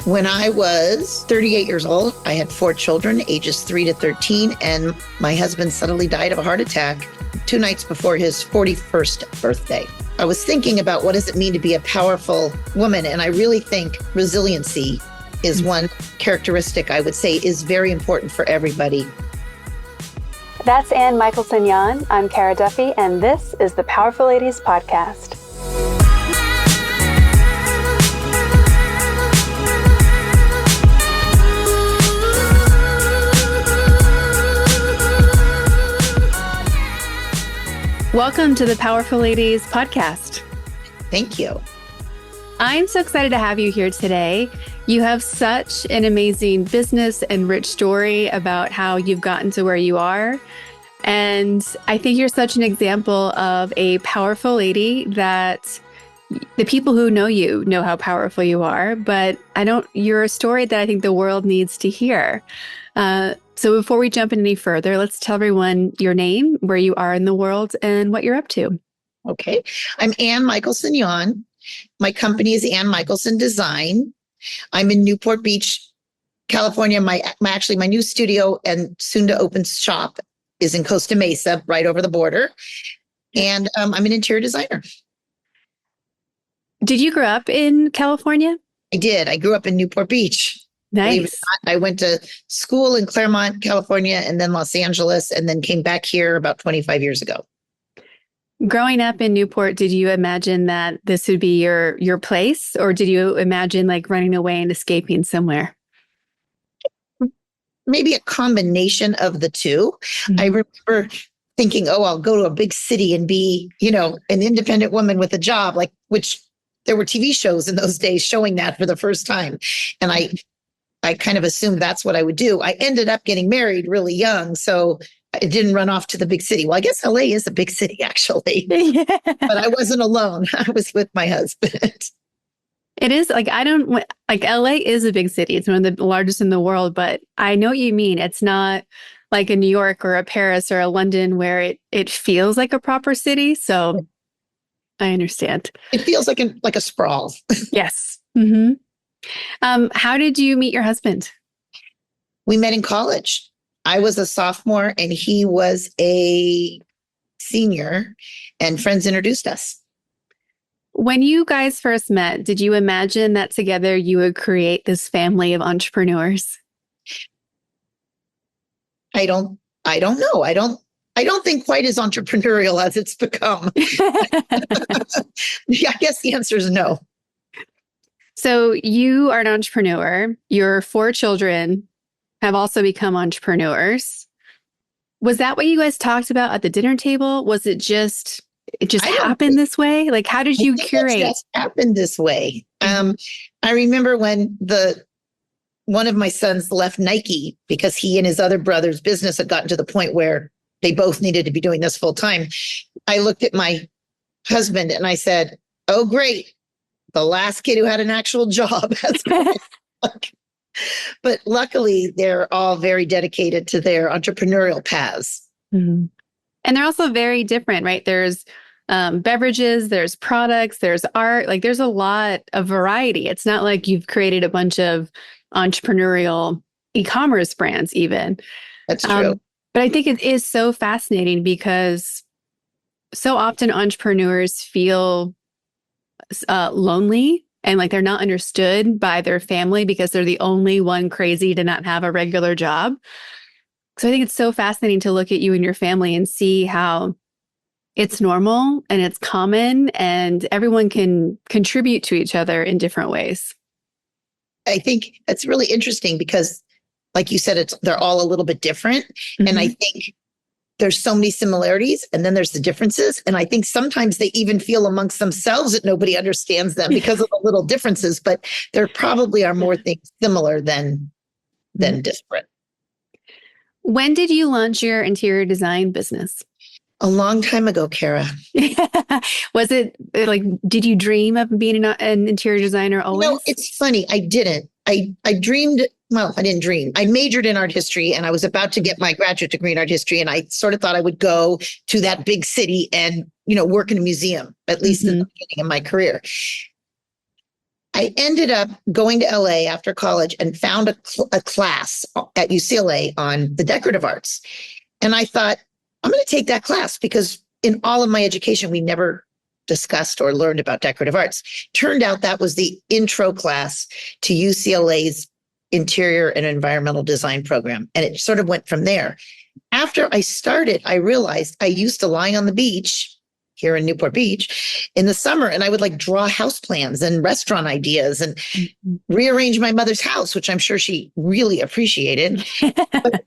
When I was 38 years old, I had 4 children, ages 3 to 13, and my husband suddenly died of a heart attack 2 nights before his 41st birthday. I was thinking about what does it mean to be a powerful woman, and I really think resiliency is one characteristic I would say is very important for everybody. That's Anne Michaelsen Yahn. I'm Kara Duffy, and this is the Powerful Ladies Podcast. Welcome to the Powerful Ladies Podcast. Thank you. I'm so excited to have you here today. You have such an amazing business and rich story about how you've gotten to where you are. And I think you're such an example of a powerful lady that the people who know you know how powerful you are, but you're a story that I think the world needs to hear. So before we jump in any further, let's tell everyone your name, where you are in the world, and what you're up to. Okay. I'm Anne Michaelsen Yahn. My company is Anne Michaelsen Design. I'm in Newport Beach, California. My new studio and soon to open shop is in Costa Mesa, right over the border. And I'm an interior designer. Did you grow up in California? I did. I grew up in Newport Beach. Nice. I went to school in Claremont, California, and then Los Angeles, and then came back here about 25 years ago. Growing up in Newport, did you imagine that this would be your place, or did you imagine like running away and escaping somewhere? Maybe a combination of the two. Mm-hmm. I remember thinking, I'll go to a big city and be, an independent woman with a job, which there were TV shows in those days showing that for the first time. And I kind of assumed that's what I would do. I ended up getting married really young, so I didn't run off to the big city. Well, I guess LA is a big city, actually. Yeah. But I wasn't alone. I was with my husband. It is LA is a big city. It's one of the largest in the world, but I know what you mean. It's not like a New York or a Paris or a London where it feels like a proper city. So I understand. It feels like a sprawl. Yes. Mm-hmm. How did you meet your husband? We met in college. I was a sophomore and he was a senior, and friends introduced us. When you guys first met, did you imagine that together you would create this family of entrepreneurs? I don't know. I don't think quite as entrepreneurial as it's become. Yeah, I guess the answer is no. So you are an entrepreneur. Your 4 children have also become entrepreneurs. Was that what you guys talked about at the dinner table? Was it just happened this way? Like, how did you curate? It just happened this way. I remember when one of my sons left Nike because he and his other brother's business had gotten to the point where they both needed to be doing this full time. I looked at my husband and I said, "Oh, great. The last kid who had an actual job." But luckily, they're all very dedicated to their entrepreneurial paths. Mm-hmm. And they're also very different, right? There's beverages, there's products, there's art. Like there's a lot of variety. It's not like you've created a bunch of entrepreneurial e-commerce brands even. That's true. But I think it is so fascinating because so often entrepreneurs feel lonely and like they're not understood by their family because they're the only one crazy to not have a regular job. So I think it's so fascinating to look at you and your family and see how it's normal and it's common and everyone can contribute to each other in different ways. I think it's really interesting because, like you said, they're all a little bit different. Mm-hmm. And I think there's so many similarities and then there's the differences. And I think sometimes they even feel amongst themselves that nobody understands them because of the little differences, but there probably are more things similar than different. When did you launch your interior design business? A long time ago, Kara. Was it like, did you dream of being an interior designer always? No, it's funny. I didn't. I dreamed, well, I didn't dream. I majored in art history and I was about to get my graduate degree in art history. And I sort of thought I would go to that big city and, work in a museum, at least in the beginning of my career. I ended up going to LA after college and found a class at UCLA on the decorative arts. And I thought, I'm going to take that class because in all of my education, we never discussed or learned about decorative arts. Turned out that was the intro class to UCLA's interior and environmental design program. And it sort of went from there. After I started, I realized I used to lie on the beach here in Newport Beach in the summer, and I would like draw house plans and restaurant ideas and rearrange my mother's house, which I'm sure she really appreciated. But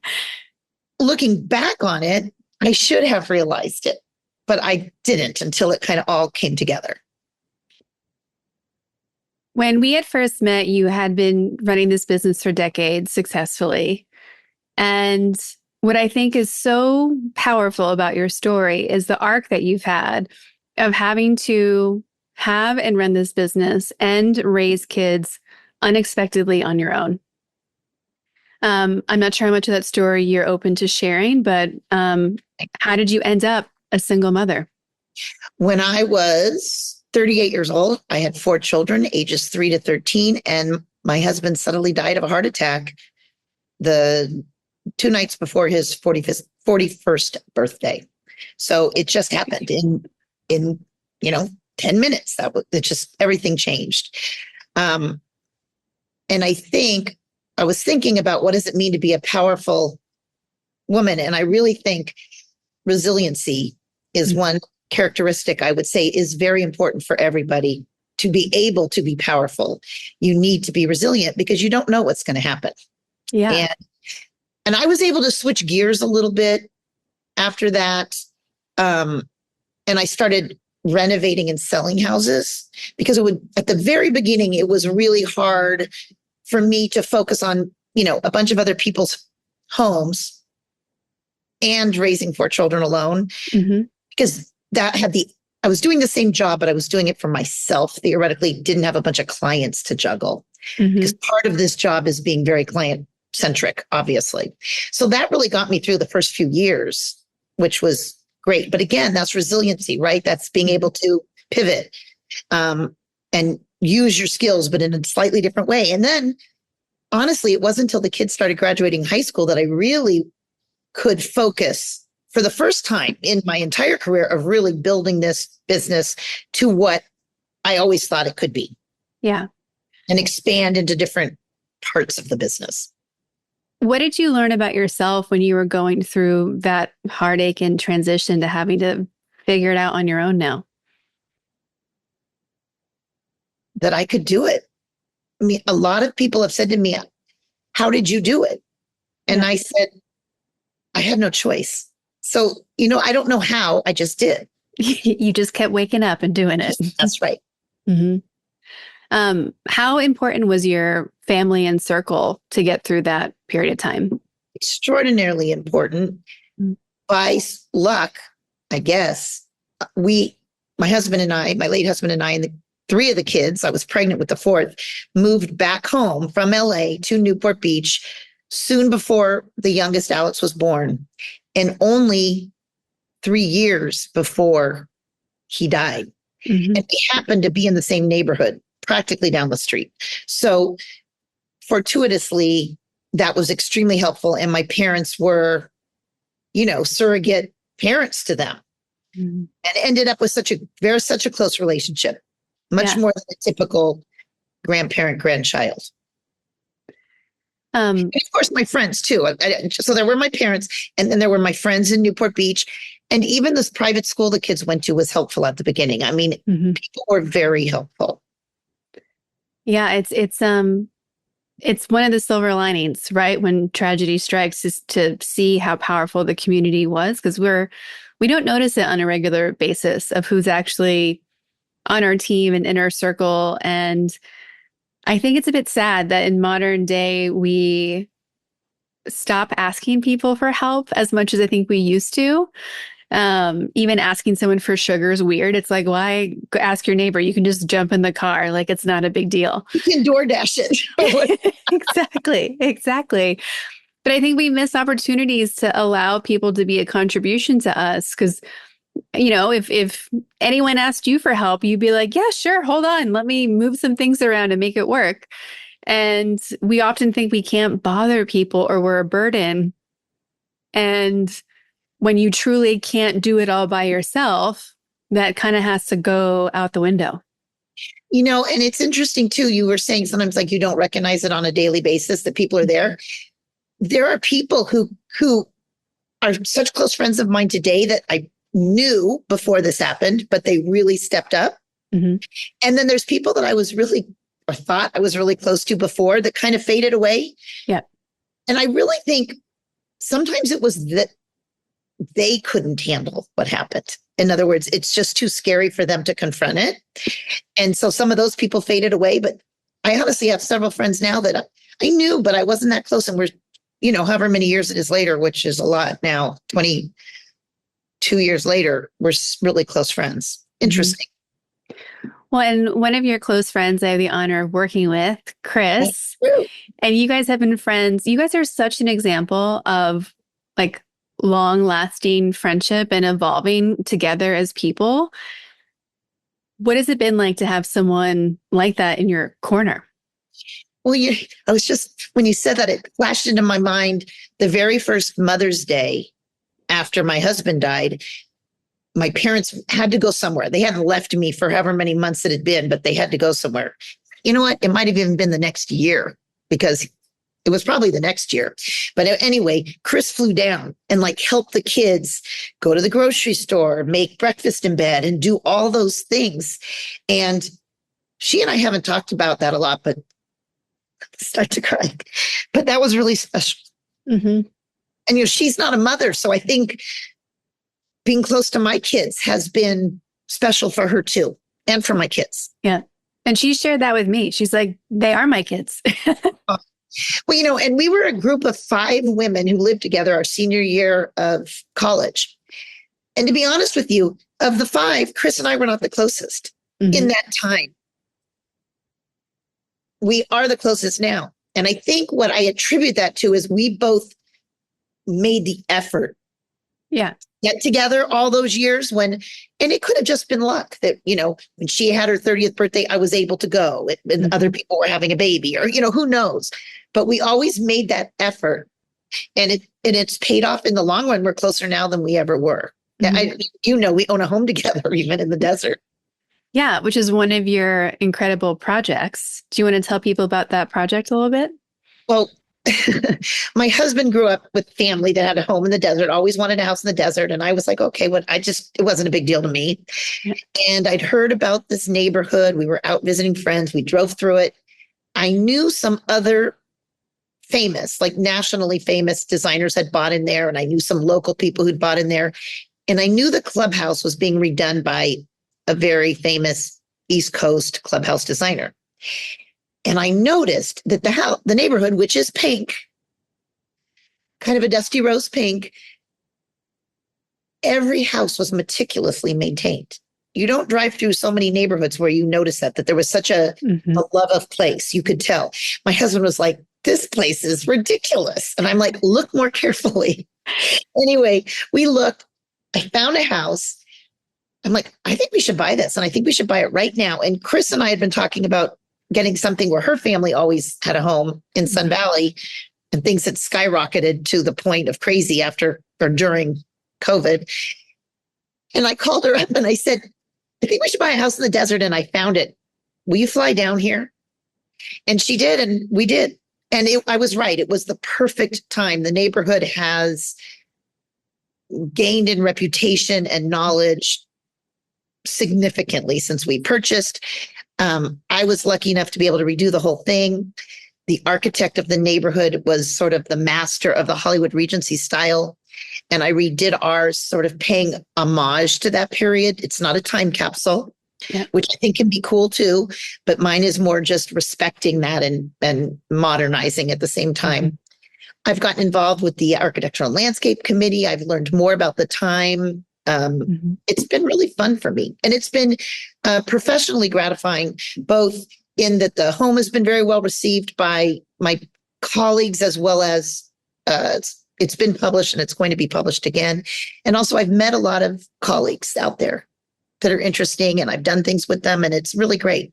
looking back on it, I should have realized it, but I didn't until it kind of all came together. When we had first met, you had been running this business for decades successfully. And what I think is so powerful about your story is the arc that you've had of having to have and run this business and raise kids unexpectedly on your own. I'm not sure how much of that story you're open to sharing, but how did you end up a single mother? When I was 38 years old, I had 4 children, ages 3 to 13, and my husband suddenly died of a heart attack the 2 nights before his 41st birthday. So it just happened in 10 minutes. It just, everything changed. And I think I was thinking about what does it mean to be a powerful woman? And I really think resiliency is one characteristic I would say is very important for everybody. To be able to be powerful, you need to be resilient because you don't know what's going to happen. Yeah. And I was able to switch gears a little bit after that. And I started renovating and selling houses because at the very beginning, it was really hard for me to focus on, a bunch of other people's homes and raising 4 children alone, because I was doing the same job, but I was doing it for myself. Theoretically, didn't have a bunch of clients to juggle because part of this job is being very client centric, obviously. So that really got me through the first few years, which was great. But again, that's resiliency, right? That's being able to pivot and use your skills, but in a slightly different way. And then, honestly, it wasn't until the kids started graduating high school that I really could focus for the first time in my entire career of really building this business to what I always thought it could be. Yeah. And expand into different parts of the business. What did you learn about yourself when you were going through that heartache and transition to having to figure it out on your own now? That I could do it. I mean, a lot of people have said to me, how did you do it? And I said, I had no choice. So, I don't know how, I just did. You just kept waking up and doing it. That's right. How important was your family and circle to get through that period of time? Extraordinarily important. By luck, I guess, my husband and I, my late husband and I, and the 3 of the kids, I was pregnant with the 4th, moved back home from LA to Newport Beach soon before the youngest Alex was born, and only 3 years before he died. And we happened to be in the same neighborhood, practically down the street. So fortuitously, that was extremely helpful. And my parents were, surrogate parents to them and ended up with such a close relationship, much more than a typical grandparent-grandchild. And of course, my friends too. So there were my parents, and then there were my friends in Newport Beach. And even this private school the kids went to was helpful at the beginning. I mean, people were very helpful. Yeah, it's one of the silver linings, right? When tragedy strikes, is to see how powerful the community was, because we don't notice it on a regular basis of who's actually on our team and in our circle. And I think it's a bit sad that in modern day, we stop asking people for help as much as I think we used to. Even asking someone for sugar is weird. It's like, why ask your neighbor? You can just jump in the car. Like, it's not a big deal. You can DoorDash it. Exactly. But I think we miss opportunities to allow people to be a contribution to us, because if anyone asked you for help, you'd be like, yeah, sure, hold on, let me move some things around and make it work. And we often think we can't bother people or we're a burden. And when you truly can't do it all by yourself, that kind of has to go out the window. And it's interesting too. You were saying sometimes like you don't recognize it on a daily basis that people are there. There are people who are such close friends of mine today that I knew before this happened, but they really stepped up. Mm-hmm. And then there's people that I was really, or thought I was really close to before that kind of faded away. Yeah. And I really think sometimes it was that they couldn't handle what happened. In other words, it's just too scary for them to confront it. And so some of those people faded away. But I honestly have several friends now that I knew, but I wasn't that close. And we're, however many years it is later, which is a lot now, 22 years later, we're really close friends. Interesting. Well, and one of your close friends I have the honor of working with, Chris, and you guys have been friends. You guys are such an example of like long-lasting friendship and evolving together as people. What has it been like to have someone like that in your corner? Well, I was just, when you said that, it flashed into my mind the very first Mother's Day after my husband died. My parents had to go somewhere. They hadn't left me for however many months it had been, but they had to go somewhere. You know what? It might have even been the next year because it was probably the next year. But anyway, Chris flew down and like helped the kids go to the grocery store, make breakfast in bed and do all those things. And she and I haven't talked about that a lot, but start to cry. But that was really special. Mm-hmm. And, she's not a mother. So I think being close to my kids has been special for her too, and for my kids. Yeah. And she shared that with me. She's like, they are my kids. Well, and we were a group of 5 women who lived together our senior year of college. And to be honest with you, of the 5, Chris and I were not the closest in that time. We are the closest now. And I think what I attribute that to is we both made the effort. Yeah. Get together all those years and it could have just been luck that, when she had her 30th birthday, I was able to go and other people were having a baby or, who knows, but we always made that effort and it's paid off in the long run. We're closer now than we ever were. Mm-hmm. We own a home together, even in the desert. Yeah. Which is one of your incredible projects. Do you want to tell people about that project a little bit? Well, my husband grew up with family that had a home in the desert, always wanted a house in the desert. And I was like, okay, it wasn't a big deal to me. Yeah. And I'd heard about this neighborhood. We were out visiting friends. We drove through it. I knew some other famous, like nationally famous designers had bought in there. And I knew some local people who'd bought in there. And I knew the clubhouse was being redone by a very famous East Coast clubhouse designer. And I noticed that the neighborhood, which is pink, kind of a dusty rose pink, every house was meticulously maintained. You don't drive through so many neighborhoods where you notice that there was such a love of place. You could tell. My husband was like, this place is ridiculous. And I'm like, look more carefully. Anyway, we looked. I found a house. I'm like, I think we should buy this. And I think we should buy it right now. And Chris and I had been talking about getting something where her family always had a home in Sun Valley, and things had skyrocketed to the point of crazy after or during COVID. And I called her up and I said, I think we should buy a house in the desert. And I found it. Will you fly down here? And she did. And we did. And I was right. It was the perfect time. The neighborhood has gained in reputation and knowledge significantly since we purchased. I was lucky enough to be able to redo the whole thing. The architect of the neighborhood was sort of the master of the Hollywood Regency style. And I redid ours, sort of paying homage to that period. It's not a time capsule, which I think can be cool too. But mine is more just respecting that and modernizing at the same time. I've gotten involved with the Architectural Landscape Committee. I've learned more about the time. It's been really fun for me. And it's been professionally gratifying, both in that the home has been very well received by my colleagues as well as it's been published and it's going to be published again. And also I've met a lot of colleagues out there that are interesting, and I've done things with them, and it's really great.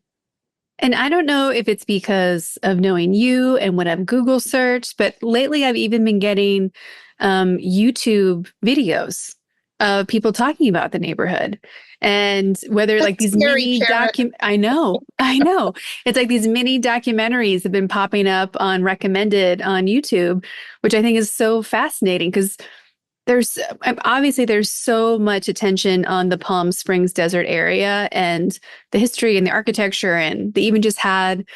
And I don't know if it's because of knowing you and what I've Google searched, but lately I've even been getting YouTube videos of people talking about the neighborhood. And whether That's like these scary, mini Karen. I know. It's like these mini documentaries have been popping up on recommended on YouTube, which I think is so fascinating because there's obviously there's so much attention on the Palm Springs desert area and the history and the architecture, and they even just had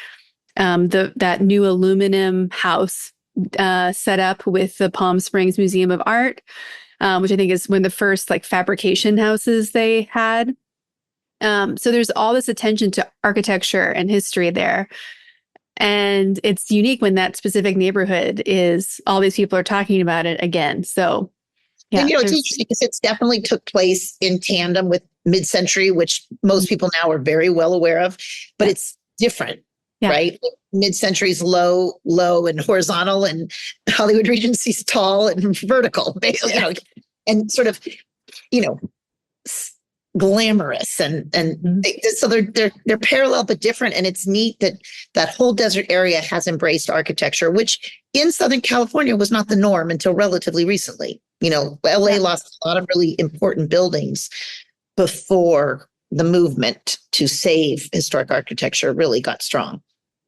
that new aluminum house set up with the Palm Springs Museum of Art, which I think is one of the first like fabrication houses they had. So there's all this attention to architecture and history there. And it's unique when that specific neighborhood is, all these people are talking about it again. So yeah, And, it's interesting because it's definitely took place in tandem with mid-century, which most people now are very well aware of, but it's different, right? Mid-century's low and horizontal, and Hollywood Regency's tall and vertical, and sort of, glamorous and so they're parallel but different. And it's neat that whole desert area has embraced architecture, which in Southern California was not the norm until relatively recently. LA lost a lot of really important buildings before the movement to save historic architecture really got strong.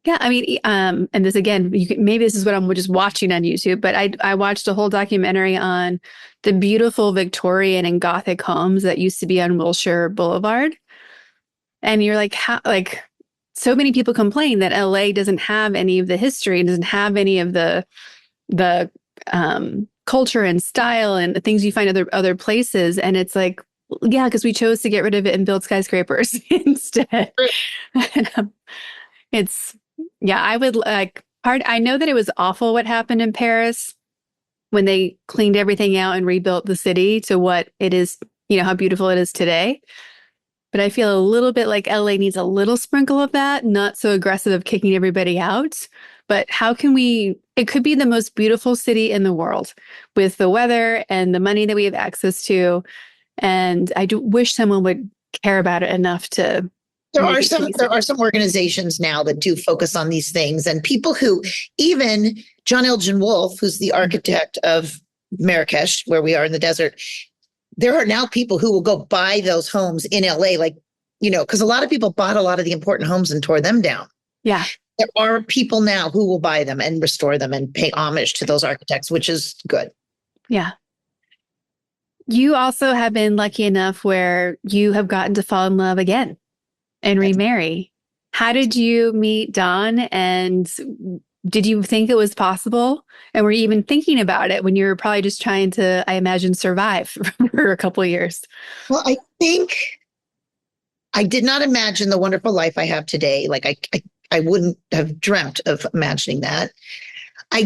Yeah, I mean, and this again, maybe this is what I'm just watching on YouTube, but I watched a whole documentary on the beautiful Victorian and Gothic homes that used to be on Wilshire Boulevard, and you're like, how, like, so many people complain that LA doesn't have any of the history, doesn't have any of the culture and style and the things you find other places, and it's like, yeah, because we chose to get rid of it and build skyscrapers instead. I would like I know that it was awful what happened in Paris when they cleaned everything out and rebuilt the city to what it is, how beautiful it is today. But I feel a little bit like LA needs a little sprinkle of that, not so aggressive of kicking everybody out. But how can it could be the most beautiful city in the world with the weather and the money that we have access to. And I do wish someone would care about it enough to. There are some organizations now that do focus on these things, and people who, even John Elgin Wolfe, who's the architect of Marrakesh, where we are in the desert, there are now people who will go buy those homes in LA, because a lot of people bought a lot of the important homes and tore them down. Yeah. There are people now who will buy them and restore them and pay homage to those architects, which is good. Yeah. You also have been lucky enough where you have gotten to fall in love again and remarry. How did you meet Don, and did you think it was possible? And were you even thinking about it when you were probably just trying to, I imagine, survive for a couple of years? Well, I think I did not imagine the wonderful life I have today. Like I wouldn't have dreamt of imagining that. I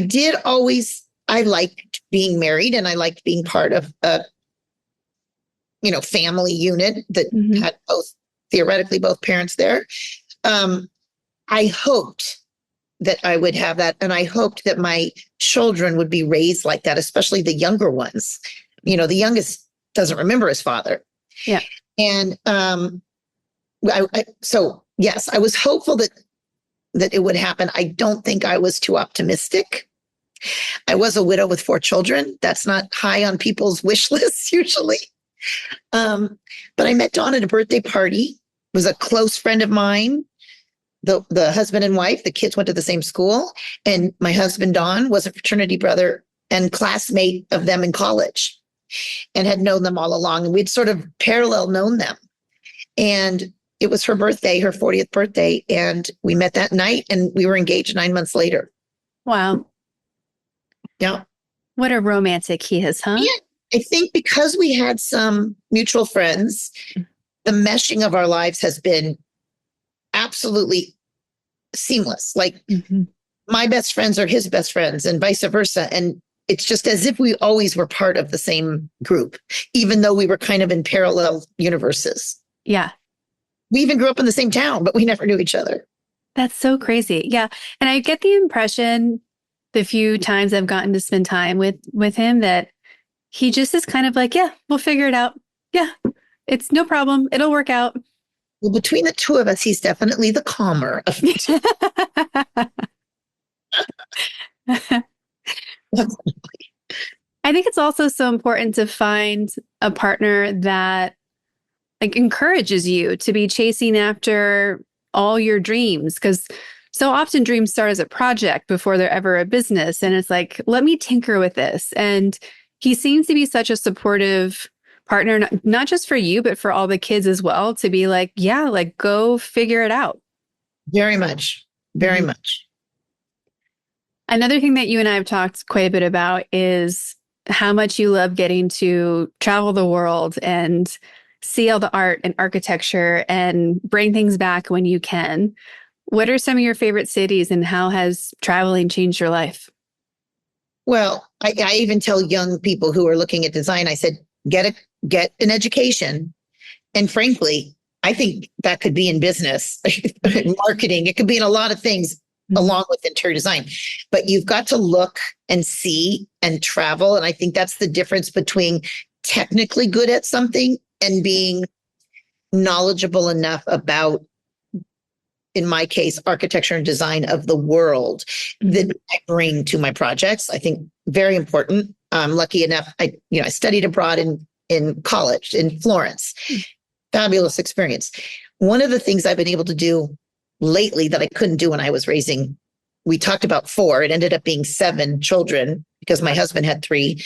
liked being married, and I liked being part of a, family unit that had theoretically both parents there. I hoped that I would have that. And I hoped that my children would be raised like that, especially the younger ones. The youngest doesn't remember his father. Yeah. And so yes, I was hopeful that it would happen. I don't think I was too optimistic. I was a widow with 4 children. That's not high on people's wish lists usually. But I met Dawn at a birthday party. It was a close friend of mine. The husband and wife, the kids went to the same school. And my husband, Don, was a fraternity brother and classmate of them in college and had known them all along. And we'd sort of parallel known them. And it was her birthday, her 40th birthday. And we met that night, and we were engaged 9 months later. Wow. Yeah. What a romantic he is, huh? Yeah. I think because we had some mutual friends, the meshing of our lives has been absolutely seamless. Like my best friends are his best friends and vice versa. And it's just as if we always were part of the same group, even though we were kind of in parallel universes. Yeah. We even grew up in the same town, but we never knew each other. That's so crazy. Yeah. And I get the impression the few times I've gotten to spend time with him that he just is kind of like, yeah, we'll figure it out. Yeah, it's no problem. It'll work out. Well, between the two of us, he's definitely the calmer of the two. I think it's also so important to find a partner that like encourages you to be chasing after all your dreams, because so often dreams start as a project before they're ever a business. And it's like, let me tinker with this. And he seems to be such a supportive partner, not just for you, but for all the kids as well, to be like, yeah, like go figure it out. Very much. Very much. Another thing that you and I have talked quite a bit about is how much you love getting to travel the world and see all the art and architecture and bring things back when you can. What are some of your favorite cities and how has traveling changed your life? Well, I even tell young people who are looking at design, I said, get an education. And frankly, I think that could be in business, marketing. It could be in a lot of things along with interior design. But you've got to look and see and travel. And I think that's the difference between technically good at something and being knowledgeable enough about, in my case, architecture and design of the world that I bring to my projects. I think very important. I'm lucky enough. I studied abroad in college in Florence. Fabulous experience. One of the things I've been able to do lately that I couldn't do when I was raising, we talked about 4, it ended up being 7 children because my husband had 3.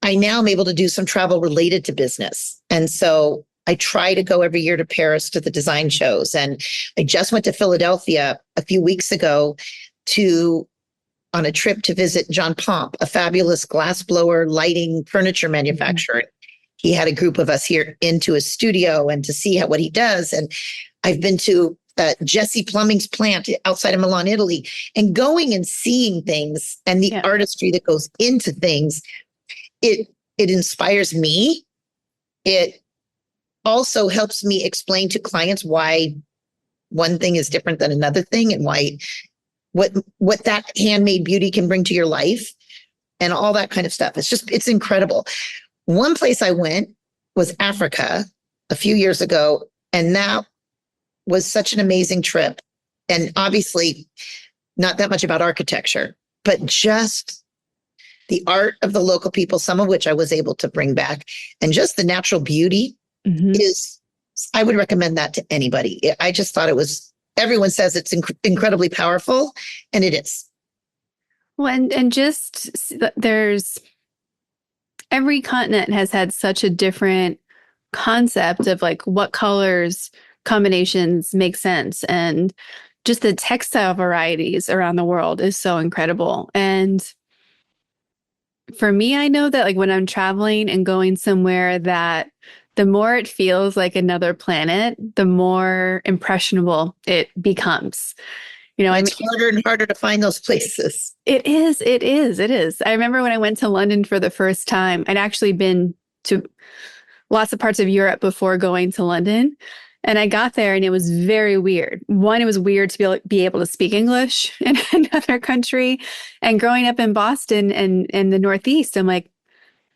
I now am able to do some travel related to business. And so I try to go every year to Paris to the design shows. And I just went to Philadelphia a few weeks ago on a trip to visit John Pomp, a fabulous glassblower lighting furniture manufacturer. He had a group of us here into his studio and to see what he does. And I've been to Jesse Plumbing's plant outside of Milan, Italy, and going and seeing things and the artistry that goes into things. It inspires me. It also helps me explain to clients why one thing is different than another thing and why what that handmade beauty can bring to your life and all that kind of stuff. It's incredible. One place I went was Africa a few years ago, and that was such an amazing trip. And obviously not that much about architecture, but just the art of the local people, some of which I was able to bring back, and just the natural beauty I would recommend that to anybody. I just thought everyone says it's incredibly powerful, and it is. Well, and just there's every continent has had such a different concept of like what colors combinations make sense, and just the textile varieties around the world is so incredible. And for me, I know that like when I'm traveling and going somewhere that the more it feels like another planet, the more impressionable it becomes. It's harder and harder to find those places. It is. I remember when I went to London for the first time, I'd actually been to lots of parts of Europe before going to London. And I got there and it was very weird. One, it was weird to be able to speak English in another country. And growing up in Boston and the Northeast, I'm like,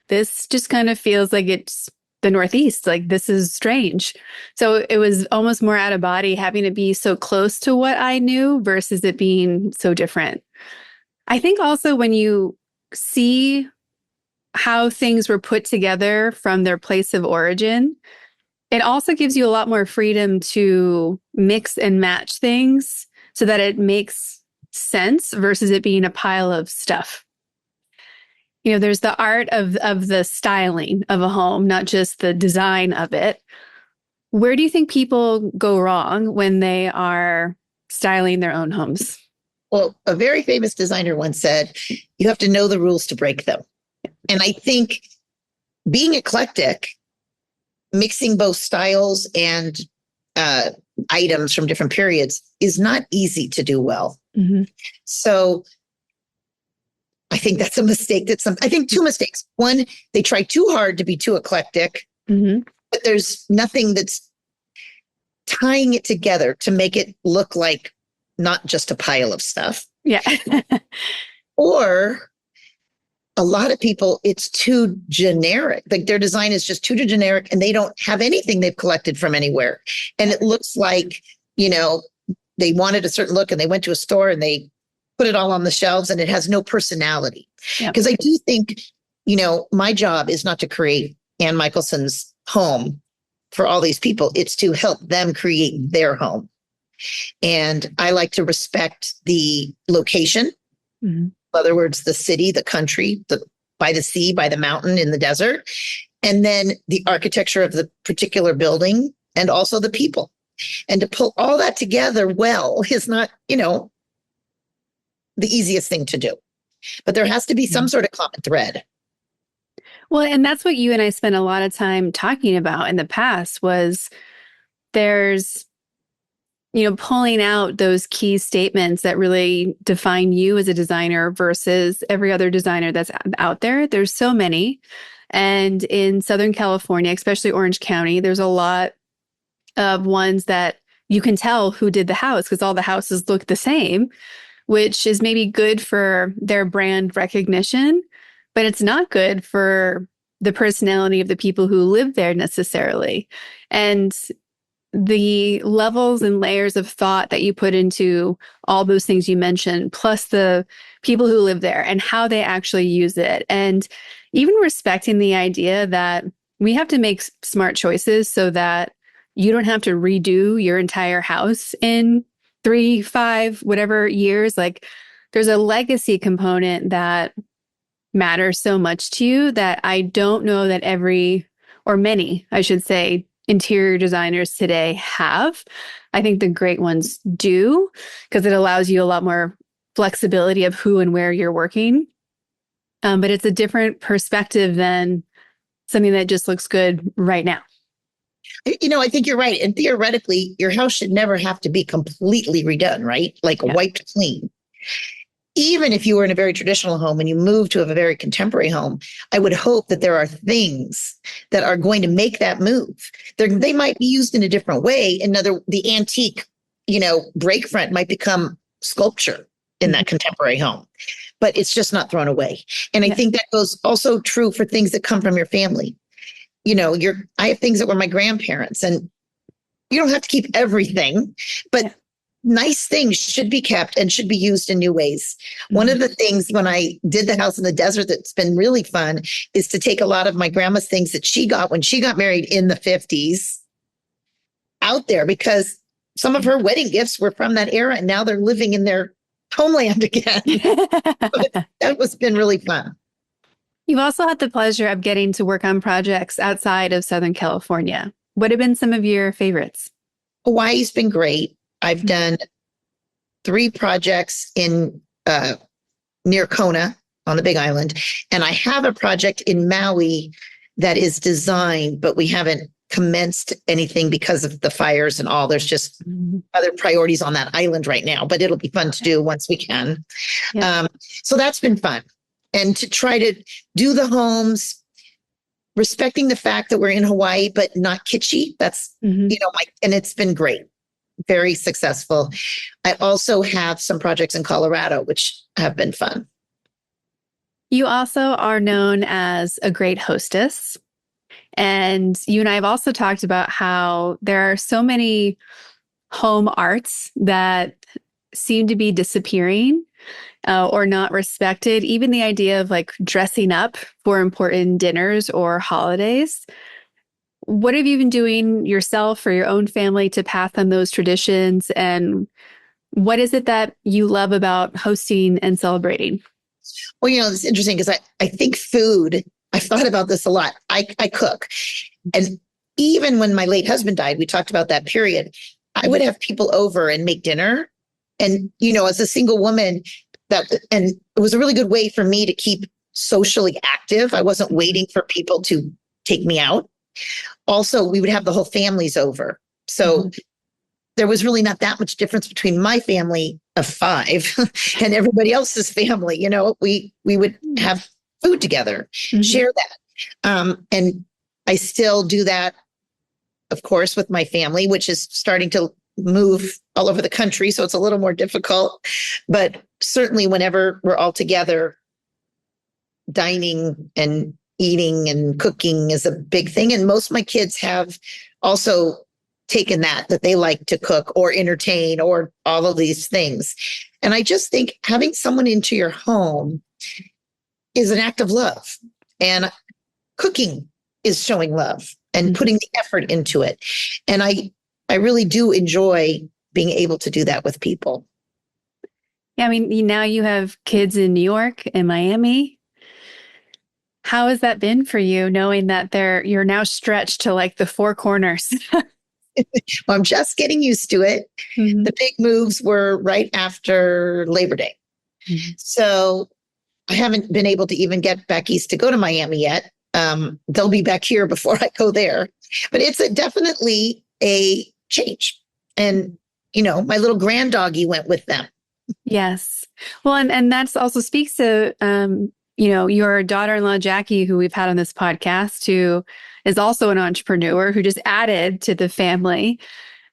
this just kind of feels like it's the Northeast. Like, this is strange. So it was almost more out of body having to be so close to what I knew versus it being so different. I think also when you see how things were put together from their place of origin, it also gives you a lot more freedom to mix and match things so that it makes sense versus it being a pile of stuff. There's the art of the styling of a home, not just the design of it. Where do you think people go wrong when they are styling their own homes? Well, a very famous designer once said, you have to know the rules to break them. And I think being eclectic, mixing both styles and items from different periods is not easy to do well. So I think that's a mistake. I think 2 mistakes. One, they try too hard to be too eclectic, but there's nothing that's tying it together to make it look like not just a pile of stuff. Yeah. Or a lot of people, it's too generic. Like their design is just too generic and they don't have anything they've collected from anywhere. And it looks like, they wanted a certain look and they went to a store and they put it all on the shelves and it has no personality. Because I do think, my job is not to create Anne Michaelsen's home for all these people. It's to help them create their home. And I like to respect the location. Mm-hmm. In other words, the city, the country, by the sea, by the mountain, in the desert, and then the architecture of the particular building and also the people. And to pull all that together well is not, the easiest thing to do. But there has to be some sort of common thread. Well, and that's what you and I spent a lot of time talking about in the past was there's pulling out those key statements that really define you as a designer versus every other designer that's out there. There's so many. And in Southern California, especially Orange County, there's a lot of ones that you can tell who did the house because all the houses look the same, which is maybe good for their brand recognition, but it's not good for the personality of the people who live there necessarily. And the levels and layers of thought that you put into all those things you mentioned, plus the people who live there and how they actually use it. And even respecting the idea that we have to make smart choices so that you don't have to redo your entire house in 3, 5, whatever years. Like there's a legacy component that matters so much to you that I don't know that many, I should say, interior designers today have. I think the great ones do because it allows you a lot more flexibility of who and where you're working. But it's a different perspective than something that just looks good right now. I think you're right. And theoretically, your house should never have to be completely redone, right? Like wiped clean. Even if you were in a very traditional home and you move to a very contemporary home, I would hope that there are things that are going to make that move. They might be used in a different way. The antique, break front might become sculpture in that contemporary home, but it's just not thrown away. And I think that goes also true for things that come from your family. I have things that were my grandparents, and you don't have to keep everything, but nice things should be kept and should be used in new ways. Mm-hmm. One of the things when I did the house in the desert that's been really fun is to take a lot of my grandma's things that she got when she got married in the 50s out there, because some of her wedding gifts were from that era and now they're living in their homeland again. That was been really fun. You've also had the pleasure of getting to work on projects outside of Southern California. What have been some of your favorites? Hawaii's been great. I've done 3 projects in near Kona on the Big Island, and I have a project in Maui that is designed, but we haven't commenced anything because of the fires and all. There's just other priorities on that island right now, but it'll be fun to do once we can. Yeah. So that's been fun. And to try to do the homes, respecting the fact that we're in Hawaii, but not kitschy. That's, and it's been great. Very successful. I also have some projects in Colorado, which have been fun. You also are known as a great hostess. And you and I have also talked about how there are so many home arts that seem to be disappearing or not respected. Even the idea of like dressing up for important dinners or holidays. What have you been doing yourself or your own family to pass on those traditions? And what is it that you love about hosting and celebrating? Well, it's interesting because I think food, I've thought about this a lot. I cook. And even when my late husband died, we talked about that period. I would have people over and make dinner. And, as a single woman, and it was a really good way for me to keep socially active. I wasn't waiting for people to take me out. Also, we would have the whole families over. So there was really not that much difference between my family of 5 and everybody else's family. We would have food together, share that. And I still do that, of course, with my family, which is starting to move all over the country. So it's a little more difficult. But certainly whenever we're all together, dining and eating and cooking is a big thing. And most of my kids have also taken that they like to cook or entertain or all of these things. And I just think having someone into your home is an act of love. And cooking is showing love and putting the effort into it. And I really do enjoy being able to do that with people. Yeah, I mean, now you have kids in New York and Miami. How has that been for you, knowing that you're now stretched to like the four corners? Well, I'm just getting used to it. Mm-hmm. The big moves were right after Labor Day. Mm-hmm. So I haven't been able to even get back east to go to Miami yet. They'll be back here before I go there. But it's definitely a change. And, my little grand doggy went with them. Yes. Well, and that's also speaks to, your daughter-in-law, Jackie, who we've had on this podcast, who is also an entrepreneur who just added to the family.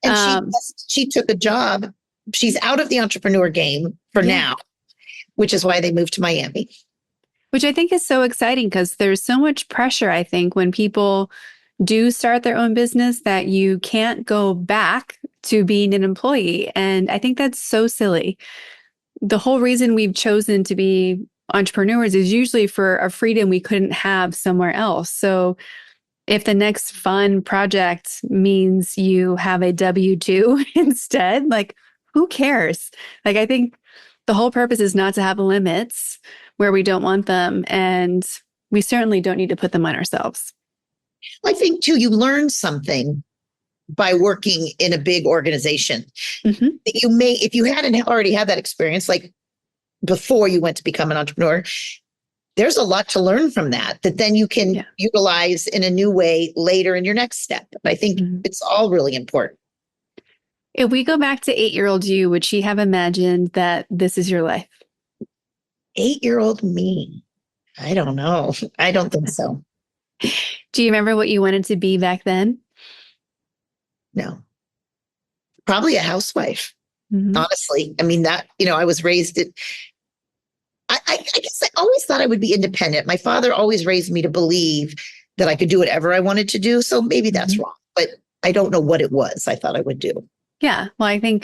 And she took a job. She's out of the entrepreneur game for now, which is why they moved to Miami. Which I think is so exciting because there's so much pressure, I think, when people do start their own business that you can't go back to being an employee. And I think that's so silly. The whole reason we've chosen to be entrepreneurs is usually for a freedom we couldn't have somewhere else. So if the next fun project means you have a W-2 instead, like, who cares? Like, I think the whole purpose is not to have limits where we don't want them. And we certainly don't need to put them on ourselves. I think, too, you learn something by working in a big organization. Mm-hmm. You may, if you hadn't already had that experience, like before you went to become an entrepreneur, there's a lot to learn from that then you can utilize in a new way later in your next step. I think it's all really important. If we go back to 8-year-old you, would she have imagined that this is your life? 8-year-old me? I don't know. I don't think so. Do you remember what you wanted to be back then? No. Probably a housewife, honestly. I mean, that, I was raised it. I guess I always thought I would be independent. My father always raised me to believe that I could do whatever I wanted to do. So maybe that's wrong, but I don't know what it was I thought I would do. Yeah. Well, I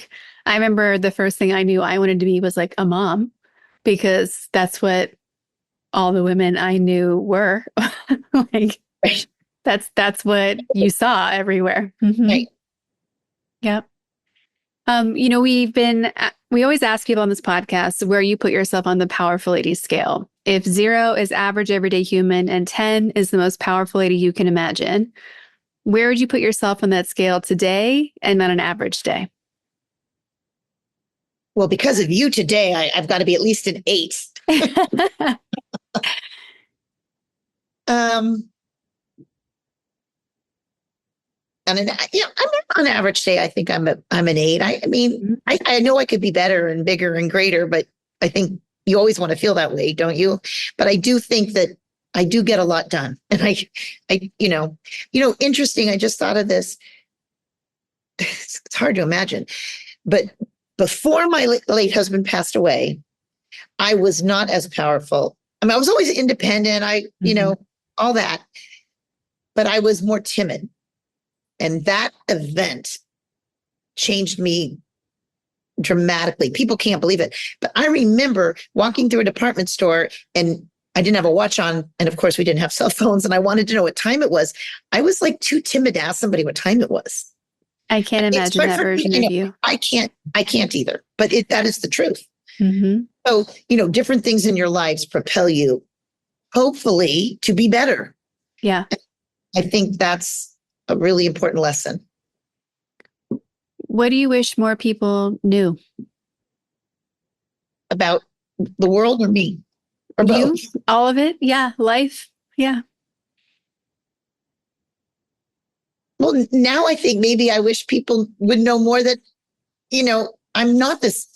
remember the first thing I knew I wanted to be was like a mom, because that's what all the women I knew were. Like, that's what you saw everywhere. Mm-hmm. Right. Yep. We always ask people on this podcast where you put yourself on the powerful lady scale. If 0 is average everyday human and 10 is the most powerful lady you can imagine, where would you put yourself on that scale today and on an average day? Well, because of you today, I've got to be at least an 8. And I'm on average day, I think I'm an 8. I mean, I know I could be better and bigger and greater, but I think you always want to feel that way, don't you? But I do think that I do get a lot done. And interesting. I just thought of this. It's hard to imagine, but before my late husband passed away, I was not as powerful. I mean, I was always independent. All that, but I was more timid. And that event changed me dramatically. People can't believe it. But I remember walking through a department store and I didn't have a watch on. And of course, we didn't have cell phones. And I wanted to know what time it was. I was like too timid to ask somebody what time it was. I can't imagine that version of you. I can't either. But that is the truth. Mm-hmm. So, different things in your lives propel you, hopefully, to be better. Yeah. I think that's a really important lesson. What do you wish more people knew about the world or me? Or you? Both? All of it? Yeah. Life? Yeah. Well, now I think maybe I wish people would know more that, I'm not this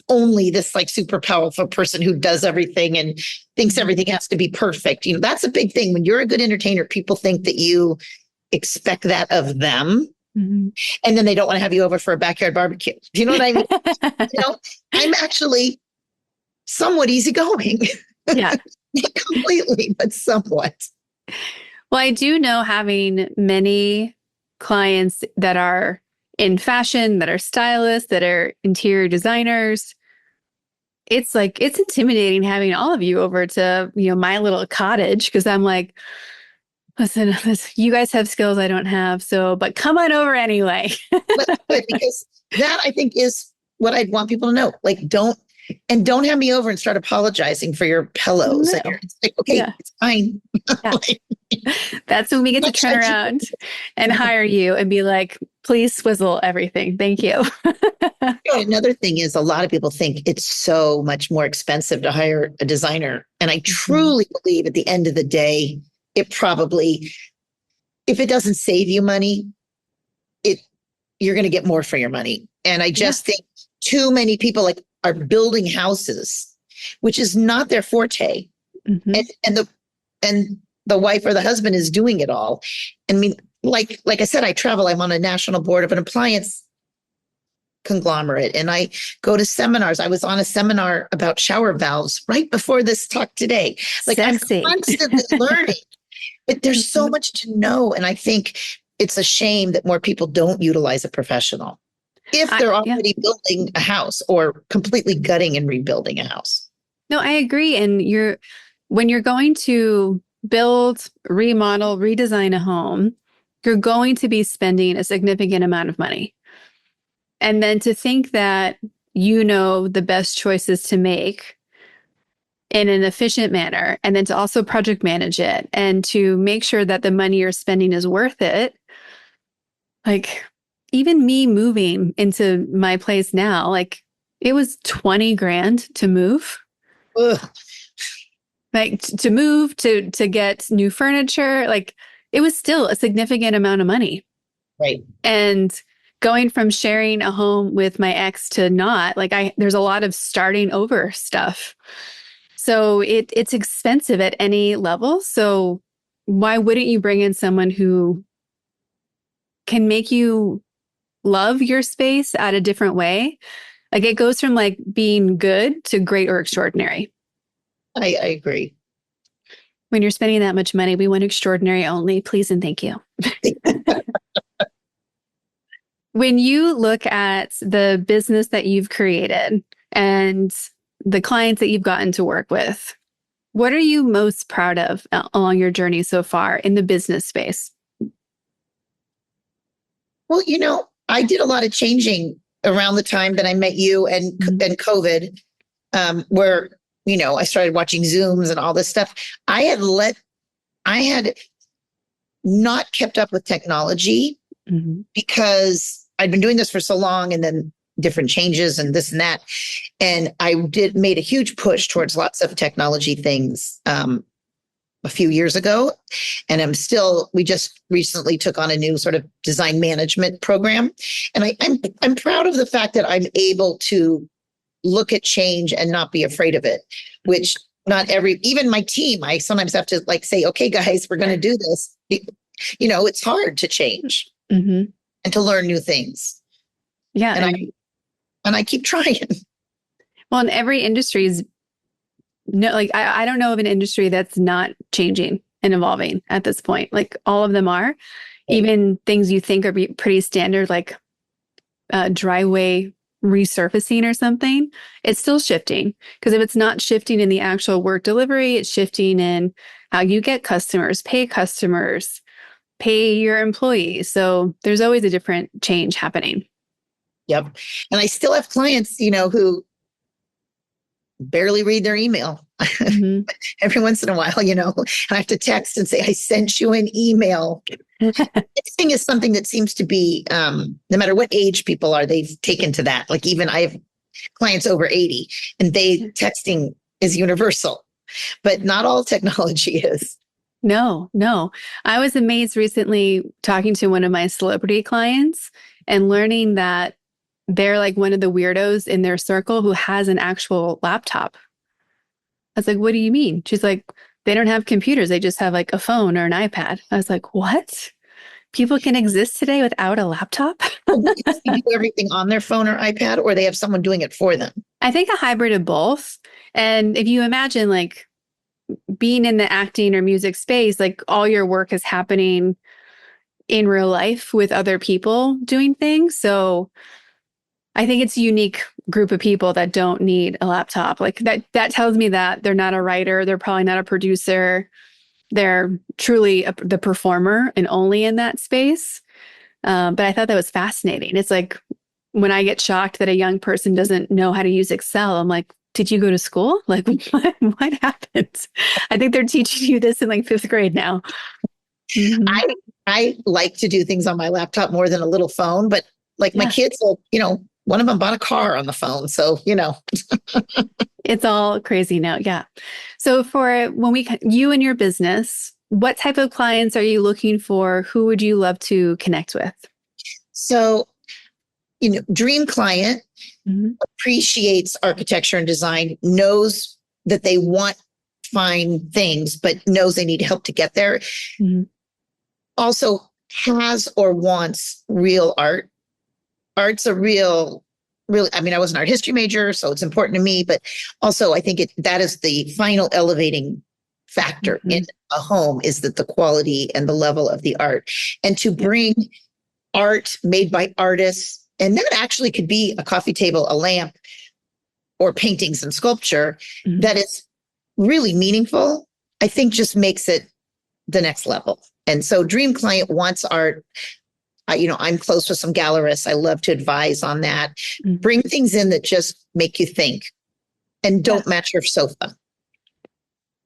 like super powerful person who does everything and thinks everything has to be perfect. That's a big thing. When you're a good entertainer, people think that you expect that of them. Mm-hmm. And then they don't want to have you over for a backyard barbecue. Do you know what I mean? I'm actually somewhat easygoing. Yeah. Not completely, but somewhat. Well, I do know, having many clients that are in fashion, that are stylists, that are interior designers, it's like, it's intimidating having all of you over to, my little cottage. Cause I'm like, listen, you guys have skills I don't have. So, but come on over anyway. But because that, I think, is what I'd want people to know. Like, don't have me over and start apologizing for your pillows. No. It's like, okay, Yeah. it's fine. Yeah. Like, That's when we get to turn around and hire you and be like, please swizzle everything. Thank you. another thing is, a lot of people think it's so much more expensive to hire a designer. And I truly believe at the end of the day, it probably, if it doesn't save you money, you're going to get more for your money. And I just think too many people are building houses, which is not their forte. Mm-hmm. And the wife or the husband is doing it all. I mean, like I said, I travel. I'm on a national board of an appliance conglomerate, and I go to seminars. I was on a seminar about shower valves right before this talk today. Like, Sexy. I'm constantly learning, but there's so much to know. And I think it's a shame that more people don't utilize a professional if they're already building a house or completely gutting and rebuilding a house. No, I agree. And when you're going to build, remodel, redesign a home, you're going to be spending a significant amount of money. And then to think that the best choices to make in an efficient manner, and then to also project manage it and to make sure that the money you're spending is worth it. Like, even me moving into my place now, like, it was 20 grand to move. Ugh. Like, to move, to get new furniture, like, it was still a significant amount of money. Right. And going from sharing a home with my ex to not, there's a lot of starting over stuff. So it's expensive at any level. So why wouldn't you bring in someone who can make you love your space at a different way? Like, it goes from being good to great or extraordinary. I agree. When you're spending that much money, we want extraordinary only. Please and thank you. When you look at the business that you've created and the clients that you've gotten to work with, what are you most proud of along your journey so far in the business space? Well, I did a lot of changing around the time that I met you and COVID, where, I started watching Zooms and all this stuff. I had not kept up with technology because I'd been doing this for so long, and then different changes and this and that. And I made a huge push towards lots of technology things a few years ago. And we just recently took on a new sort of design management program. And I'm proud of the fact that I'm able to look at change and not be afraid of it, which even my team, I sometimes have to say, okay, guys, we're going to do this. It's hard to change and to learn new things. Yeah. And I keep trying. Well, in every industry is I don't know of an industry that's not changing and evolving at this point. Like, all of them are. Even things you think are pretty standard, like driveway resurfacing or something, it's still shifting. Because if it's not shifting in the actual work delivery, it's shifting in how you get customers, pay your employees. So there's always a different change happening. Yep. And I still have clients, who barely read their email. Every once in a while, I have to text and say, I sent you an email. Texting is something that seems to be, no matter what age people are, they've taken to that. Like, even I have clients over 80, and texting is universal, but not all technology is. No. I was amazed recently talking to one of my celebrity clients and learning that they're one of the weirdos in their circle who has an actual laptop. I was like, what do you mean? She's like, they don't have computers. They just have a phone or an iPad. I was like, what? People can exist today without a laptop? They do everything on their phone or iPad, or they have someone doing it for them? I think a hybrid of both. And if you imagine like being in the acting or music space, like all your work is happening in real life with other people doing things. So I think it's a unique group of people that don't need a laptop. Like that tells me that they're not a writer. They're probably not a producer. They're truly the performer and only in that space. But I thought that was fascinating. It's like when I get shocked that a young person doesn't know how to use Excel, I'm like, did you go to school? Like, what happened? I think they're teaching you this in like fifth grade now. Mm-hmm. I like to do things on my laptop more than a little phone, but like my kids will, one of them bought a car on the phone. So, It's all crazy now. Yeah. So for you and your business, what type of clients are you looking for? Who would you love to connect with? So, dream client appreciates architecture and design, knows that they want fine things, but knows they need help to get there. Mm-hmm. Also has or wants real art. Art's a really, I was an art history major, so it's important to me, but also I think that is the final elevating factor in a home, is that the quality and the level of the art. And to bring art made by artists, and that actually could be a coffee table, a lamp, or paintings and sculpture that is really meaningful, I think just makes it the next level. And so dream client wants art. I'm close with some gallerists. I love to advise on that. Bring things in that just make you think and don't match your sofa.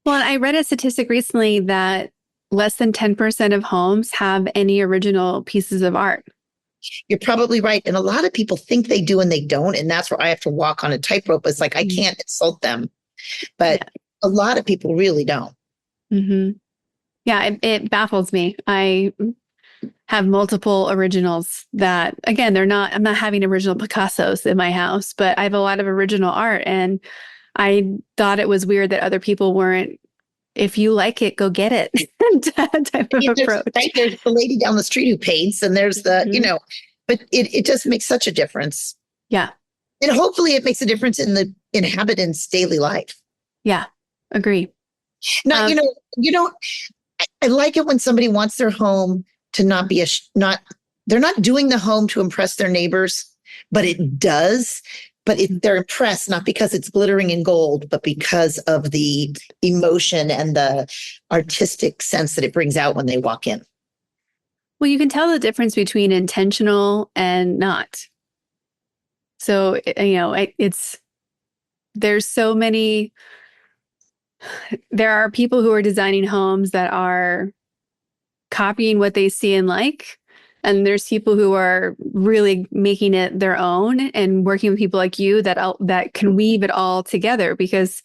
Well, I read a statistic recently that less than 10% of homes have any original pieces of art. You're probably right. And a lot of people think they do and they don't. And that's where I have to walk on a tightrope. It's like, I can't insult them. But a lot of people really don't. Mm-hmm. Yeah, it baffles me. I have multiple originals that, again, I'm not having original Picassos in my house, but I have a lot of original art. And I thought it was weird that other people weren't, if you like it, go get it type of approach. Right? There's the lady down the street who paints, and there's the, but it just makes such a difference. Yeah. And hopefully it makes a difference in the inhabitant's daily life. Yeah, agree. Now, I like it when somebody wants their home to not be they're not doing the home to impress their neighbors, but it does. But they're impressed not because it's glittering in gold, but because of the emotion and the artistic sense that it brings out when they walk in. Well, you can tell the difference between intentional and not. So, there's so many, there are people who are designing homes that are copying what they see and like. And there's people who are really making it their own and working with people like you that can weave it all together, because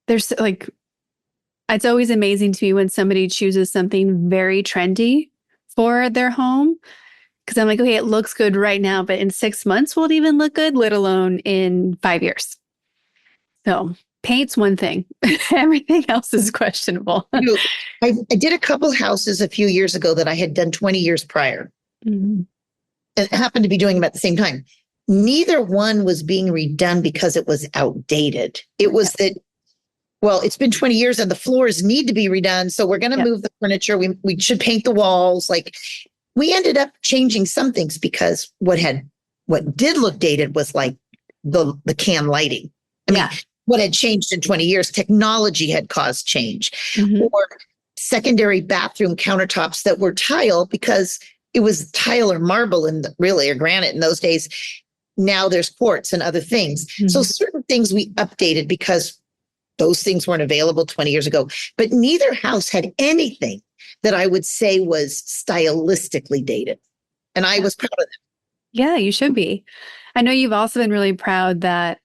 there's it's always amazing to me when somebody chooses something very trendy for their home. Because I'm like, okay, it looks good right now, but in 6 months, will it even look good, let alone in 5 years? So paint's one thing. Everything else is questionable. I did a couple houses a few years ago that I had done 20 years prior. Mm-hmm. And happened to be doing them at the same time. Neither one was being redone because it was outdated. It was that, well, it's been 20 years and the floors need to be redone. So we're going to move the furniture. We should paint the walls. Like, we ended up changing some things because what did look dated was like the can lighting. I mean, what had changed in 20 years, technology had caused change. Mm-hmm. Or secondary bathroom countertops that were tile because it was tile or marble or granite in those days. Now there's quartz and other things. Mm-hmm. So certain things we updated because those things weren't available 20 years ago. But neither house had anything that I would say was stylistically dated. And I was proud of them. Yeah, you should be. I know you've also been really proud that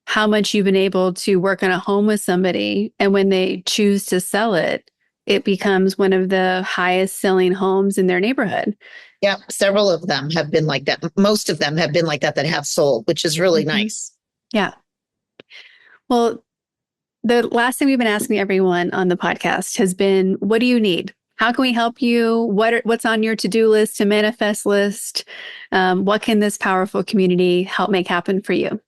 how much you've been able to work on a home with somebody, and when they choose to sell it, it becomes one of the highest selling homes in their neighborhood. Yeah, several of them have been like that. Most of them have been like that have sold, which is really nice. Yeah. Well, the last thing we've been asking everyone on the podcast has been, what do you need? How can we help you? What's on your to-do list, to manifest list? What can this powerful community help make happen for you?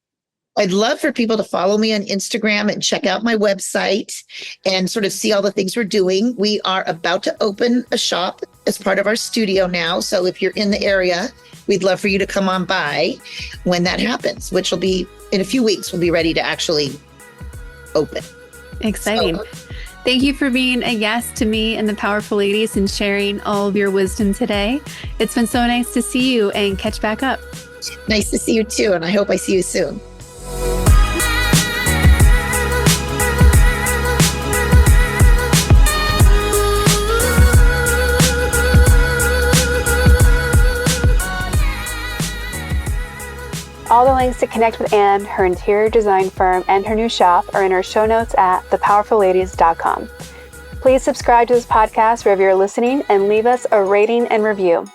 I'd love for people to follow me on Instagram and check out my website and sort of see all the things we're doing. We are about to open a shop as part of our studio now. So if you're in the area, we'd love for you to come on by when that happens, which will be in a few weeks. We'll be ready to actually open. Exciting. So, thank you for being a guest to me and the Powerful Ladies and sharing all of your wisdom today. It's been so nice to see you and catch back up. nice to see you too. And I hope I see you soon. All the links to connect with Anne, her interior design firm, and her new shop are in our show notes at thepowerfulladies.com. Please subscribe to this podcast wherever you're listening and leave us a rating and review.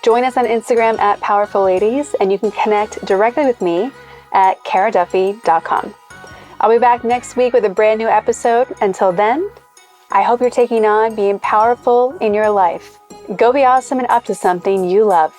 Join us on Instagram at Powerful Ladies, and you can connect directly with me at karaduffy.com. I'll be back next week with a brand new episode. Until then, I hope you're taking on being powerful in your life. Go be awesome and up to something you love.